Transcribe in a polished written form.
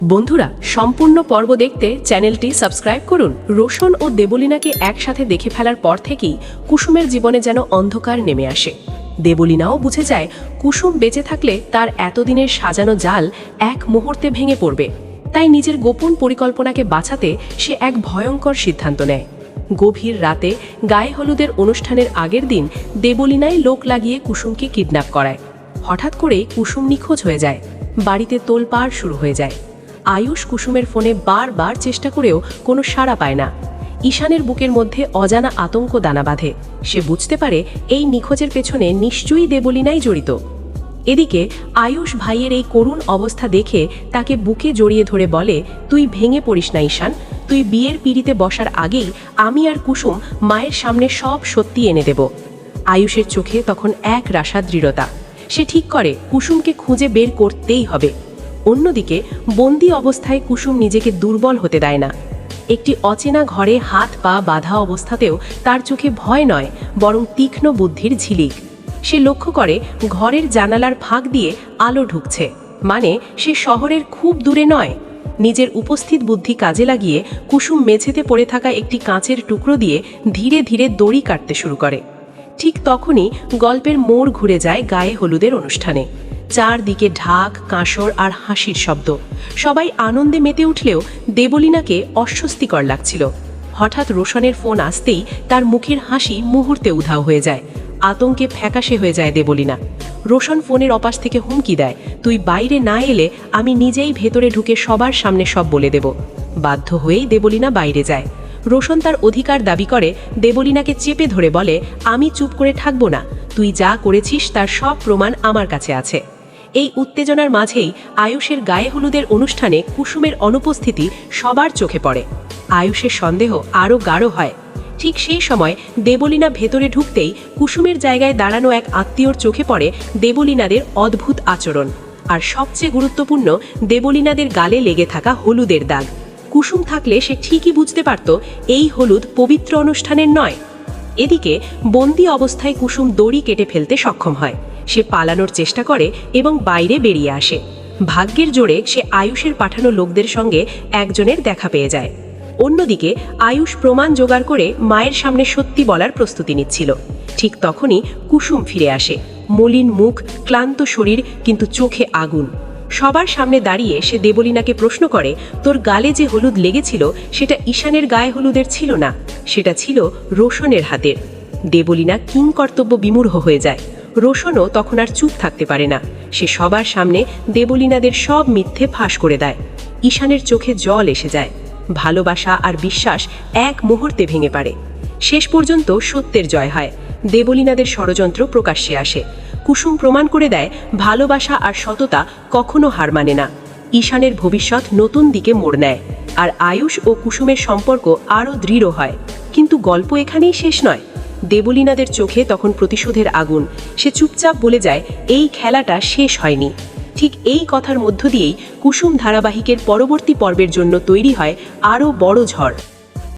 বন্ধুরা, সম্পূর্ণ পর্ব দেখতে চ্যানেলটি সাবস্ক্রাইব করুন। রোশন ও দেবলীনাকে একসাথে দেখে ফেলার পর থেকেই কুসুমের জীবনে যেন অন্ধকার নেমে আসে। দেবলীনাও বুঝে যায় কুসুম বেঁচে থাকলে তার এতদিনের সাজানো জাল এক মুহূর্তে ভেঙে পড়বে। তাই নিজের গোপন পরিকল্পনাকে বাঁচাতে সে এক ভয়ঙ্কর সিদ্ধান্ত নেয়। গভীর রাতে গায়ে হলুদের অনুষ্ঠানের আগের দিন দেবলীনাই লোক লাগিয়ে কুসুমকে কিডন্যাপ করায়। হঠাৎ করেই কুসুম নিখোঁজ হয়ে যায়। বাড়িতে তোলপাড় শুরু হয়ে যায়। আয়ুষ কুসুমের ফোনে বারবার চেষ্টা করেও কোনো সাড়া পায় না। ঈশানের বুকের মধ্যে অজানা আতঙ্ক দানা বাঁধে। সে বুঝতে পারে এই নিখোঁজের পেছনে নিশ্চয়ই দেবলীনাই জড়িত। এদিকে আয়ুষ ভাইয়ের এই করুণ অবস্থা দেখে তাকে বুকে জড়িয়ে ধরে বলে, তুই ভেঙে পড়িস না ঈশান, তুই বিয়ের পিঁড়িতে বসার আগেই আমি আর কুসুম মায়ের সামনে সব সত্যি এনে দেব। আয়ুষের চোখে তখন এক রাশা দৃঢ়তা। সে ঠিক করে কুসুমকে খুঁজে বের করতেই হবে। অন্যদিকে বন্দি অবস্থায় কুসুম নিজেকে দুর্বল হতে দেয় না। একটি অচেনা ঘরে হাত পা বাঁধা অবস্থাতেও তার চোখে ভয় নয়, বরং তীক্ষ্ণ বুদ্ধির ঝিলিক। সে লক্ষ্য করে ঘরের জানালার ফাঁক দিয়ে আলো ঢুকছে, মানে সে শহরের খুব দূরে নয়। নিজের উপস্থিত বুদ্ধি কাজে লাগিয়ে কুসুম মেঝেতে পড়ে থাকা একটি কাঁচের টুকরো দিয়ে ধীরে ধীরে দড়ি কাটতে শুরু করে। ঠিক তখনই গল্পের মোড় ঘুরে যায় গায়ে হলুদের অনুষ্ঠানে। চারদিকে ঢাক, কাঁসর আর হাসির শব্দ। সবাই আনন্দে মেতে উঠলেও দেবলীনাকে অস্বস্তিকর লাগছিল। হঠাৎ রোশনের ফোন আসতেই তার মুখের হাসি মুহূর্তে উধাও হয়ে যায়। আতঙ্কে ফ্যাকাশে হয়ে যায় দেবলীনা। রোশন ফোনের অপাশ থেকে হুমকি দেয়, তুই বাইরে না এলে আমি নিজেই ভেতরে ঢুকে সবার সামনে সব বলে দেব। বাধ্য হয়েই দেবলীনা বাইরে যায়। রোশন তার অধিকার দাবি করে। দেবলীনাকে চেপে ধরে বলে, আমি চুপ করে থাকবো না, তুই যা করেছিস তার সব প্রমাণ আমার কাছে আছে। এই উত্তেজনার মাঝেই আয়ুষের গায়ে হলুদের অনুষ্ঠানে কুসুমের অনুপস্থিতি সবার চোখে পড়ে। আয়ুষের সন্দেহ আরও গাঢ় হয়। ঠিক সেই সময় দেবলীনা ভেতরে ঢুকতেই কুসুমের জায়গায় দাঁড়ানো এক আত্মীয়র চোখে পড়ে দেবলীনাদের অদ্ভুত আচরণ। আর সবচেয়ে গুরুত্বপূর্ণ, দেবলীনাদের গালে লেগে থাকা হলুদের দাগ। কুসুম থাকলে সে ঠিকই বুঝতে পারত এই হলুদ পবিত্র অনুষ্ঠানের নয়। এদিকে বন্দি অবস্থায় কুসুম দড়ি কেটে ফেলতে সক্ষম হয়। সে পালানোর চেষ্টা করে এবং বাইরে বেরিয়ে আসে। ভাগ্যের জোরে সে আয়ুষের পাঠানো লোকদের সঙ্গে একজনের দেখা পেয়ে যায়। অন্যদিকে আয়ুষ প্রমাণ জোগাড় করে মায়ের সামনে সত্যি বলার প্রস্তুতি নিচ্ছিল। ঠিক তখনই কুসুম ফিরে আসে। মলিন মুখ, ক্লান্ত শরীর, কিন্তু চোখে আগুন। সবার সামনে দাঁড়িয়ে সে দেবলীনাকে প্রশ্ন করে, তোর গালে যে হলুদ লেগেছিল সেটা ঈশানের গায়ে হলুদের ছিল না, সেটা ছিল রোশনের হাতের। দেবলীনা কিংকর্তব্য বিমূঢ় হয়ে যায়। রোশনও তখন আর চুপ থাকতে পারে না। সে সবার সামনে দেবলীনাদের সব মিথ্যে ফাঁস করে দেয়। ঈশানের চোখে জল এসে যায়। ভালোবাসা আর বিশ্বাস এক মুহূর্তে ভেঙে পড়ে। শেষ পর্যন্ত সত্যের জয় হয়। দেবলীনাদের ষড়যন্ত্র প্রকাশ্যে আসে। কুসুম প্রমাণ করে দেয় ভালোবাসা আর সততা কখনো হার মানে না। ঈশানের ভবিষ্যৎ নতুন দিকে মোড় নেয়, আর আয়ুষ ও কুসুমের সম্পর্ক আরও দৃঢ় হয়। কিন্তু গল্প এখানেই শেষ নয়। দেবলীনাদের চোখে তখন প্রতিশোধের আগুন। সে চুপচাপ বলে যায়, এই খেলাটা শেষ হয়নি। ঠিক এই কথার মধ্য দিয়েই কুসুম ধারাবাহিকের পরবর্তী পর্বের জন্য তৈরি হয় আরও বড় ঝড়।